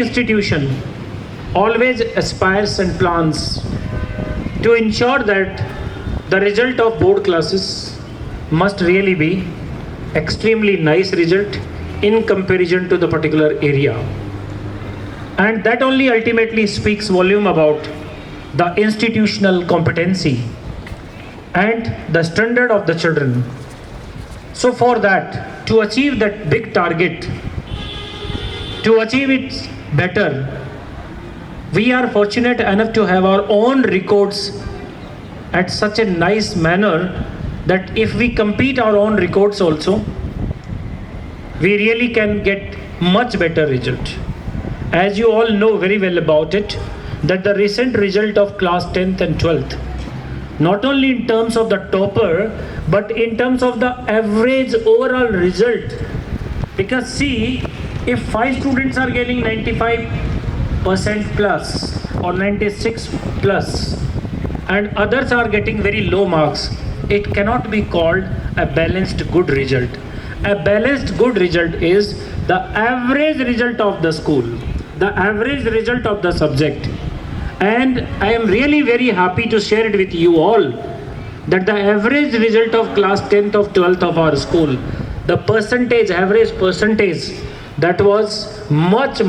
institution always aspires and plans to ensure that the result of board classes must really be extremely nice result in comparison to the particular area. And that only ultimately speaks volume about the institutional competency and the standard of the children. So for that, to achieve that big target, to achieve it better, we are fortunate enough to have our own records at such a nice manner that if we compete our own records also, we really can get much better result. As you all know very well about it, that the recent result of class 10th and 12th, not only in terms of the topper, but in terms of the average overall result. Because see, if 5 students are getting 95% plus or 96 plus, and others are getting very low marks, it cannot be called a balanced good result. A balanced good result is the average result of the school, the average result of the subject. And I am really very happy to share it with you all that the average result of class 10th of 12th of our school, the percentage, average percentage, that was much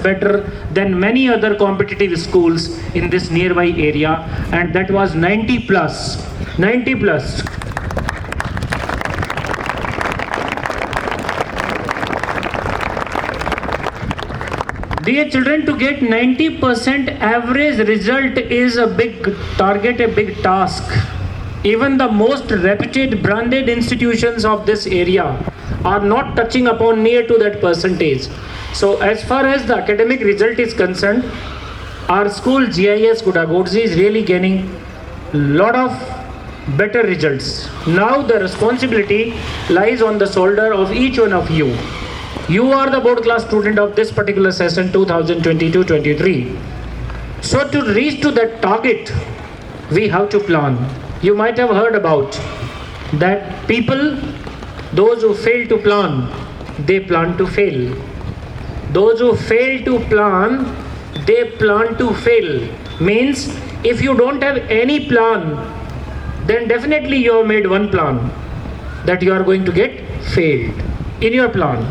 better than many other competitive schools in this nearby area, and that was 90 plus. Dear children, to get 90% average result is a big target, a big task. Even the most reputed branded institutions of this area are not touching upon near to that percentage. So as far as the academic result is concerned, our school GIS Gudhagorji is really gaining a lot of better results. Now the responsibility lies on the shoulder of each one of you. You are the board class student of this particular session 2022-23. So to reach to that target, we have to plan. You might have heard about that people, those who fail to plan, they plan to fail. Those who fail to plan, they plan to fail. Means if you don't have any plan, then definitely you have made one plan that you are going to get failed in your plan.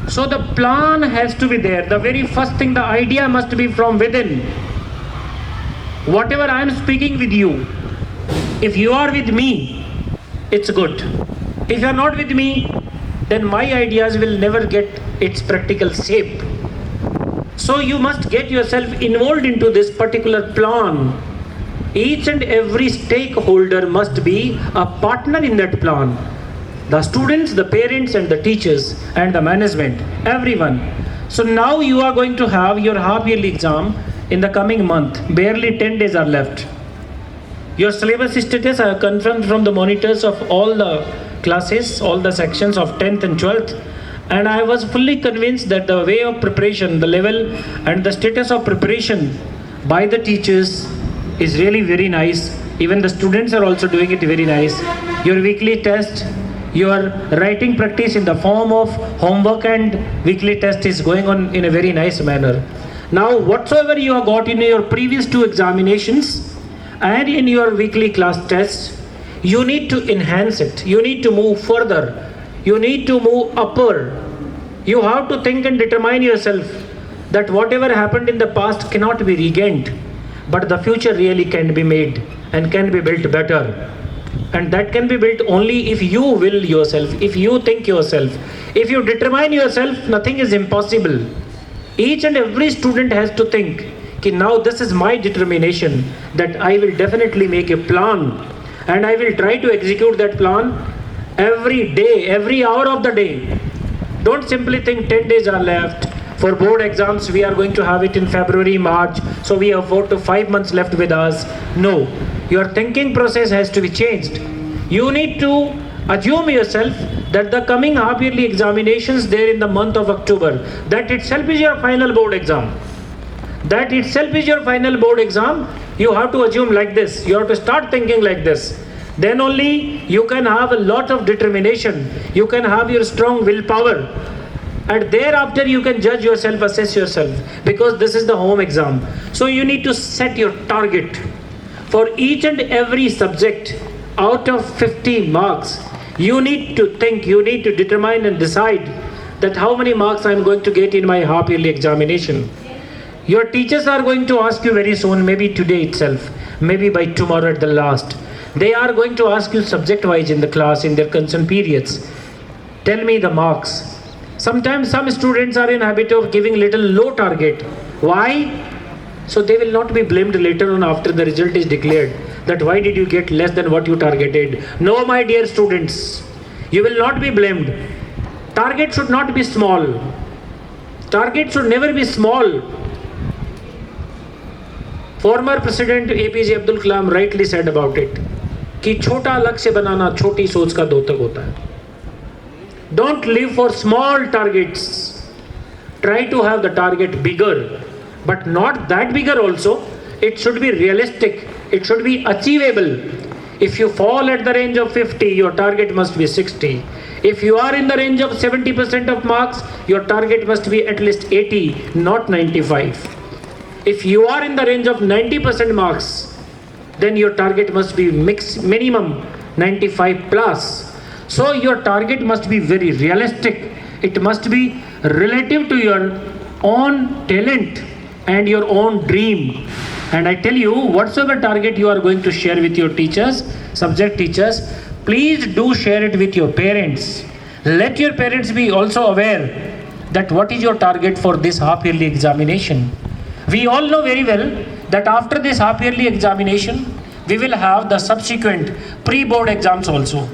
So the plan has to be there. The very first thing, the idea must be from within. Whatever I am speaking with you, if you are with me, it's good. If you are not with me, then my ideas will never get its practical shape. So you must get yourself involved into this particular plan. Each and every stakeholder must be a partner in that plan. The students, the parents and the teachers and the management, everyone. So now you are going to have your half yearly exam in the coming month. Barely 10 days are left. Your syllabus status I have confirmed from the monitors of all the classes, all the sections of 10th and 12th. And I was fully convinced that the way of preparation, the level and the status of preparation by the teachers is really very nice. Even the students are also doing it very nice. Your weekly test, your writing practice in the form of homework and weekly test is going on in a very nice manner. Now whatsoever you have got in your previous 2 examinations and in your weekly class tests, you need to enhance it. You need to move further. You need to move upper. You have to think and determine yourself that whatever happened in the past cannot be regained, but the future really can be made and can be built better. And that can be built only if you will yourself, if you think yourself, if you determine yourself, nothing is impossible. Each and every student has to think, okay, now this is my determination that I will definitely make a plan and I will try to execute that plan every day, every hour of the day. Don't simply think 10 days are left. For board exams, we are going to have it in February, March, so we have 4 to 5 months left with us. No, your thinking process has to be changed. You need to assume yourself that the coming half-yearly examinations there in the month of October, that itself is your final board exam. That itself is your final board exam. You have to assume like this. You have to start thinking like this. Then only you can have a lot of determination. You can have your strong willpower. And thereafter you can judge yourself, assess yourself, because this is the home exam. So you need to set your target for each and every subject. Out of 50 marks, you need to think, you need to determine and decide that how many marks I am going to get in my half yearly examination. Your teachers are going to ask you very soon, maybe today itself, maybe by tomorrow at the last. They are going to ask you subject wise in the class, in their concerned periods. Tell me the marks. Sometimes some students are in habit of giving little low target. Why? So they will not be blamed later on after the result is declared, that why did you get less than what you targeted. No, my dear students, you will not be blamed. Target should not be small. Target should never be small. Former President APJ Abdul Kalam rightly said about it कि छोटा लक्ष्य बनाना छोटी सोच का द्योतक होता है. Don't live for small targets. Try to have the target bigger, but not that bigger also. It should be realistic. It should be achievable. If you fall at the range of 50, your target must be 60. If you are in the range of 70% of marks, your target must be at least 80, not 95. If you are in the range of 90% marks, then your target must be minimum 95 plus. So your target must be very realistic. It must be relative to your own talent and your own dream. And I tell you, whatsoever target you are going to share with your teachers, subject teachers, please do share it with your parents. Let your parents be also aware that what is your target for this half yearly examination. We all know very well that after this half yearly examination, we will have the subsequent pre-board exams also.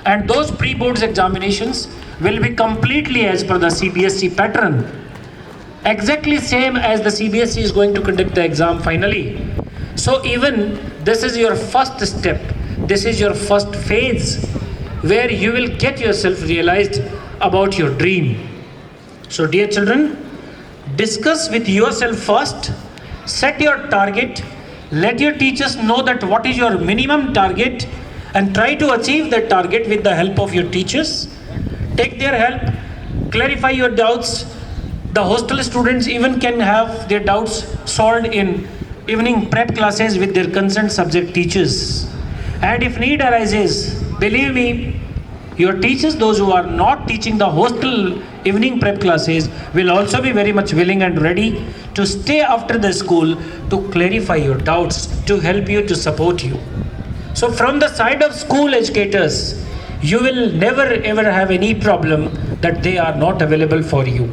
And those pre-boards examinations will be completely as per the CBSE pattern. Exactly same as the CBSE is going to conduct the exam finally. So even this is your first step. This is your first phase where you will get yourself realized about your dream. So dear children, discuss with yourself first, set your target, let your teachers know that what is your minimum target, and try to achieve that target with the help of your teachers. Take their help, clarify your doubts. The hostel students even can have their doubts solved in evening prep classes with their concerned subject teachers. And if need arises, believe me, your teachers, those who are not teaching the hostel evening prep classes, will also be very much willing and ready to stay after the school to clarify your doubts, to help you, to support you. So from the side of school educators, you will never ever have any problem that they are not available for you.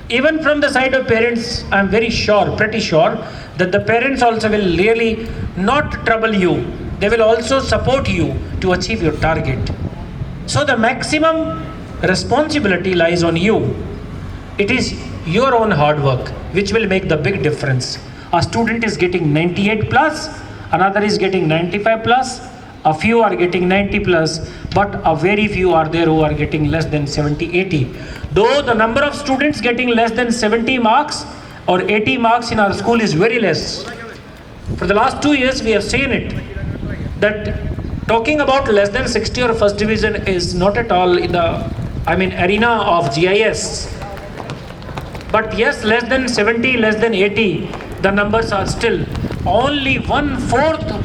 Even from the side of parents, I am very sure, pretty sure, that the parents also will really not trouble you. They will also support you to achieve your target. So the maximum responsibility lies on you. It is your own hard work which will make the big difference. A student is getting 98 plus, another is getting 95 plus, a few are getting 90 plus, but a very few are there who are getting less than 70, 80. Though the number of students getting less than 70 marks or 80 marks in our school is very less. For the last 2 years we have seen it, that talking about less than 60 or first division is not at all in the, arena of GIS. But yes, less than 70, less than 80, the numbers are still only 1/4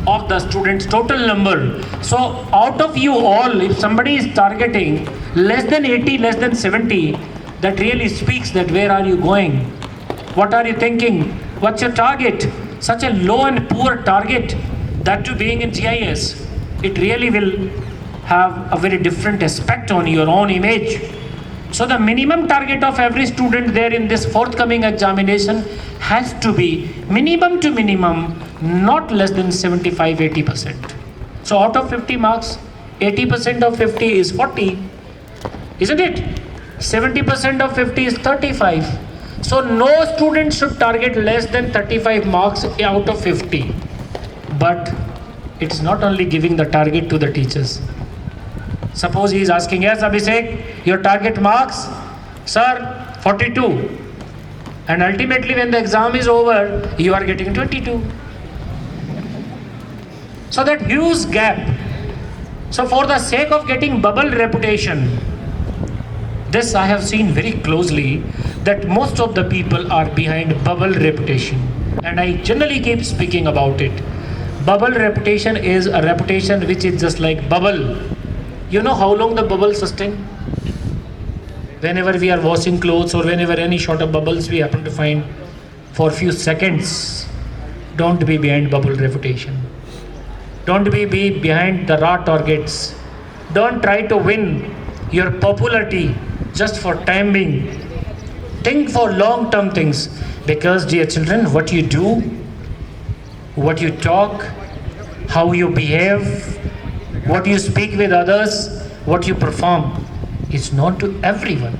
of the students' total number. So out of you all, if somebody is targeting less than 80, less than 70, that really speaks that where are you going? What are you thinking? What's your target? Such a low and poor target, that too being in GIS, it really will have a very different aspect on your own image. So the minimum target of every student there in this forthcoming examination has to be minimum to minimum, not less than 75, 80%. So out of 50 marks, 80% of 50 is 40, isn't it? 70% of 50 is 35. So no student should target less than 35 marks out of 50. But it's not only giving the target to the teachers. Suppose he is asking, yes Abhishek, your target marks, sir, 42. And ultimately when the exam is over, you are getting 22. So that huge gap. So for the sake of getting bubble reputation, this I have seen very closely, that most of the people are behind bubble reputation. And I generally keep speaking about it. Bubble reputation is a reputation which is just like bubble. You know how long the bubble sustain? Whenever we are washing clothes or whenever any short of bubbles we happen to find for few seconds, don't be behind bubble reputation. Don't be behind the raw targets. Don't try to win your popularity just for time being. Think for long-term things, because dear children, what you do, what you talk, how you behave, what you speak with others, what you perform is not to everyone.